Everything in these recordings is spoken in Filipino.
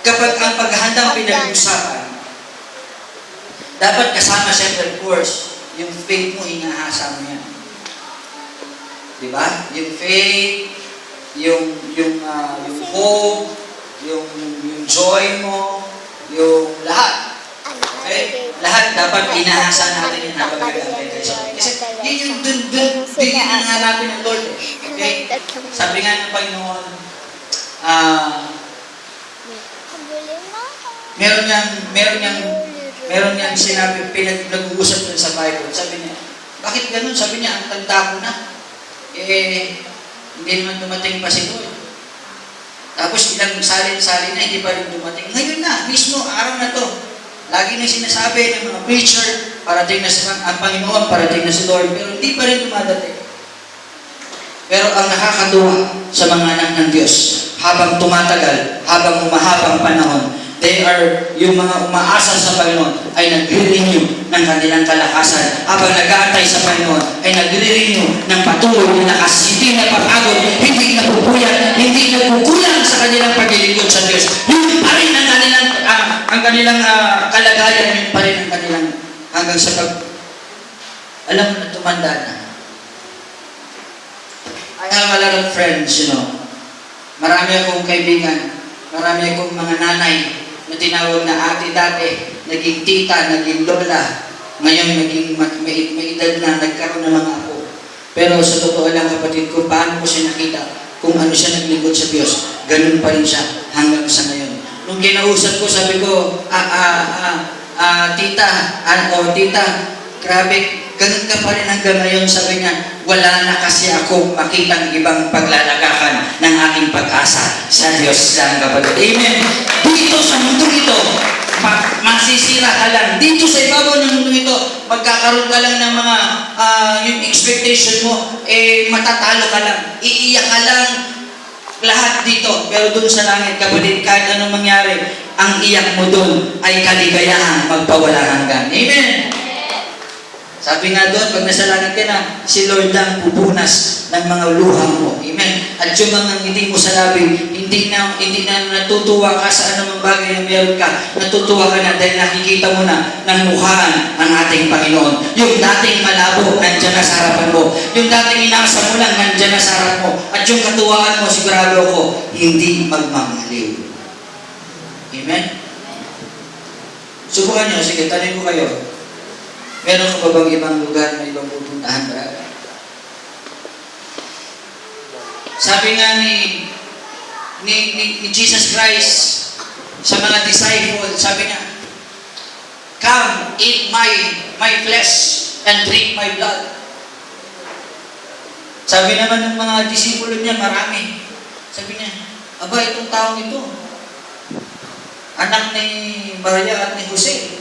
Kapag ang paghahandang pinag-usapan, dapat kasama siyempre, of course, yung faith mo, inahasa mo yan. Diba? Yung faith, yung hope, yung joy mo, yung lahat. Okay? Lahat dapat inahasa natin yung habang gagawin tayo. Kasi yun yung yun ang hanapin ng Lord. Okay? Sabi nga ng Panginoon, meron niyang sinabi, nag-uusap dun sa Bible. Sabi niya, bakit ganun? Sabi niya, ang tanda ko na. Hindi naman dumating pa si Lord. Tapos ilang salin-salin na, hindi pa rin dumating. Ngayon na, mismo, araw na to. Lagi na sinasabi ng mga preacher, parating na ang Panginoon, parating na si Lord, pero hindi pa rin dumadating. Pero ang nakakatuwa sa mga anak ng Diyos, habang tumatagal, habang humahabang panahon, yung mga umaasa sa Panginoon ay nagre-renew ng kanilang kalakasan. Habang nag-aantay sa Panginoon ay nagre-renew ng patuloy na lakas, hindi napapagod, hindi napupuyat, hindi nagkukulang sa kanilang paglilingkod sa Diyos. Yun pa rin ang kanilang kalagayan, yun pa rin ang kanilang hanggang sa alam mo na tumanda na. I have a lot of friends, Marami akong kaibigan, marami akong mga nanay na tinawag na ate dati, naging tita, naging lola, ngayon naging may edad na, nagkaroon ng mga apo. Pero sa totoo lang, kapatid ko, paano ko siya nakita kung ano siya naglingkod sa Diyos, ganun pa rin siya hanggang sa ngayon. Nung kinausap ko, sabi ko, tita, grabe, ganun ka pa rin hanggang ngayon. Sabi niya, wala na kasi akong makitang ibang paglalagakan ng aking pag-asa sa Diyos lang, kapatid. Amen. Dito sa mundo ito, masisira ka lang. Dito sa ibabaw ng mundo ito, magkakaroon ka lang ng mga, yung expectation mo, matatalo ka lang. Iiyak ka lang, lahat dito. Pero doon sa langit, kapatid, kahit anong mangyari, ang iyak mo doon ay kaligayahan magpawala hanggan. Amen. Sabi nga doon, pag nasa langit ka na, si Lord lang pupunas ng mga luha mo. Amen. At yung mga ngiti mo sa labi, hindi na natutuwa ka sa anumang bagay na meron ka. Natutuwa ka na dahil nakikita mo na ng mukhaan ang ating Panginoon. Yung dating malabo, nandyan na sa harapan mo. Yung dating inaasa mo lang, nandyan na sa harap mo. At yung katuwaan mo, sigurado ko, hindi magmamaliw. Amen. Subukan nyo, sige, tanong ko kayo. Meron ka ba bang ibang lugar na ibang pupuntahan, brother? Sabi nga ni Jesus Christ sa mga disciples, sabi niya, come, eat my flesh and drink my blood. Sabi naman ng mga disipulo niya, marami. Sabi niya, aba, itong taong ito, anak ni Maria at ni Jose.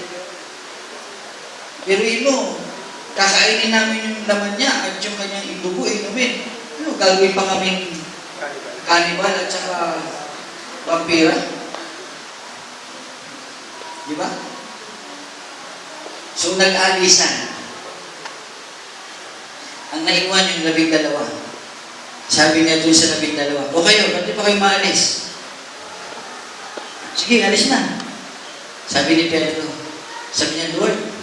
Pero kakainin namin yung laman niya at yung kanyang idugo, inumin. Gagawin pa kaming kanibal at saka vampira. Di ba? So, nag-alisan. Ang naiwan yung 12. Sabi niya doon sa 12, o kayo, ba't di pa kayo maalis? Sige, alis na. Sabi ni Pedro, sabi niya, Lord,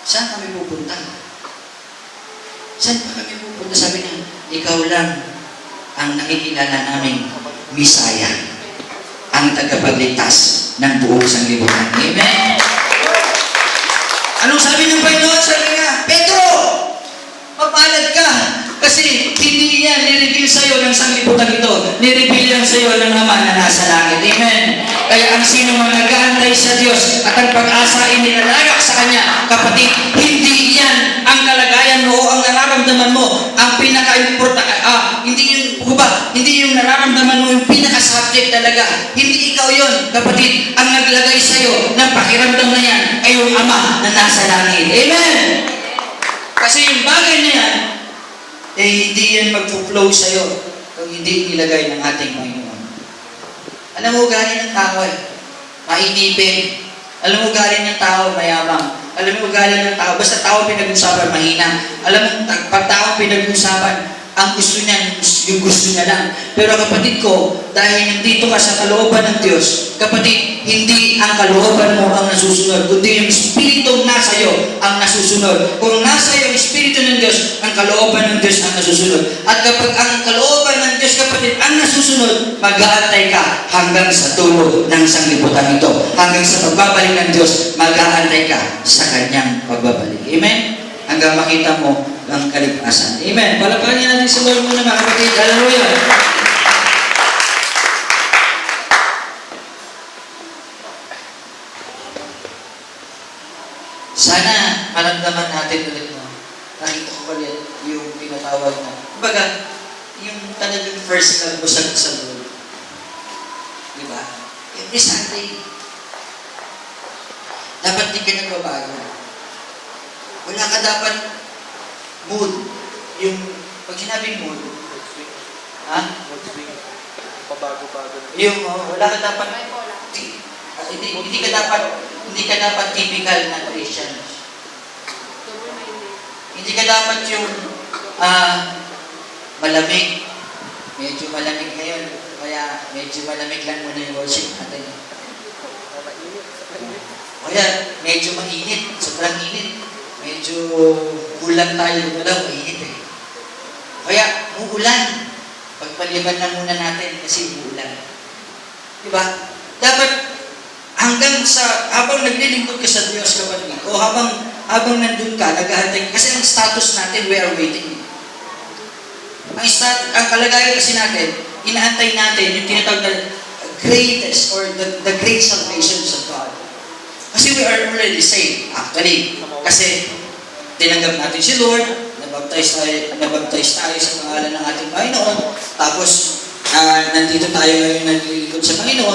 saan kami pupunta? Saan pa kami pupunta? Sabi niya, ikaw lang ang nakikilala naming Misaya, ang tagapagligtas ng buong sanglibutan. Amen? Anong sabi ng Panginoon? Sabi niya, Pedro, mapalad ka. Kasi hindi yan nireveal sa'yo ng sanglibutan ito. Nireveal yan sa'yo ng Ama na nasa langit. Amen? Kaya ang sino man nag-aantay sa Diyos at ang pag-asa ay nilalagak sa Kanya, kapatid, hindi yan ang kalagayan mo o ang nararamdaman mo. Ang hindi yung nararamdaman mo yung pinaka-subject talaga. Hindi ikaw yon, kapatid. Ang naglagay sa'yo ng pakiramdam na yan ay yung Ama na nasa langit. Amen? Kasi yung bagay na yan, hindi yan mag-flow sa'yo kung hindi nilagay ng ating Panginoon. Alam mo, galing ng tao mainipin. Alam mo, galing ng tao mayabang. Alam mo, galing ng tao, basta tao pinag-usapan, mahina. Alam mo, pag tao pinag-usapan, ang gusto niya, yung gusto niya lang. Pero kapatid ko, dahil nandito ka sa kalooban ng Diyos, kapatid, hindi ang kalooban mo ang nasusunod, kundi yung Espiritu nasa iyo ang nasusunod. Kung nasa iyo ang Espiritu ng Diyos, ang kalooban ng Diyos ang nasusunod. At kapag ang kalooban ng Diyos, kapatid, ang nasusunod, mag-aantay ka hanggang sa dulo ng sanglibutan ito. Hanggang sa pagbabalik ng Diyos, mag-aantay ka sa Kanyang pagbabalik. Amen? Hanggang makita mo ang kaligtasan. Amen. Palakpakan niya natin sa Lord muna, mga kapatid. Hallelujah. Sana maramdaman natin ulit na nakita ko ulit yung pinatawag na. Kumbaga, yung talagang first love mo sa Lord. Di ba? Every Sunday, dapat di ka nagbabago. Wala ka dapat mood. Yung, pag sinabing mood, ha? Pabago-bago. Yung, wala ka dapat, hindi ka dapat typical na Christian. Hindi ka dapat yung, malamig. Medyo malamig ngayon. Kaya, medyo malamig lang muna yung worship natin. Kaya, medyo mainit. Sobrang init. Medyo ulan tayo, wala, mainit eh. Kaya, muulan. Pagpaliban na muna natin kasi uulan. Diba? Dapat, hanggang sa, habang naglilingkod ka sa Diyos, kapatid, o habang nandun ka, naghahantay, kasi ang status natin, we are waiting. Ang kalagayan kasi natin, inaantay natin yung tinatawag na greatest or the great salvations of God. Kasi we are already saved, actually. Kasi tinanggap natin si Lord, nabaptize tayo sa pangalan ng ating Panginoon, tapos nandito tayo ngayon naglilingkod sa Panginoon.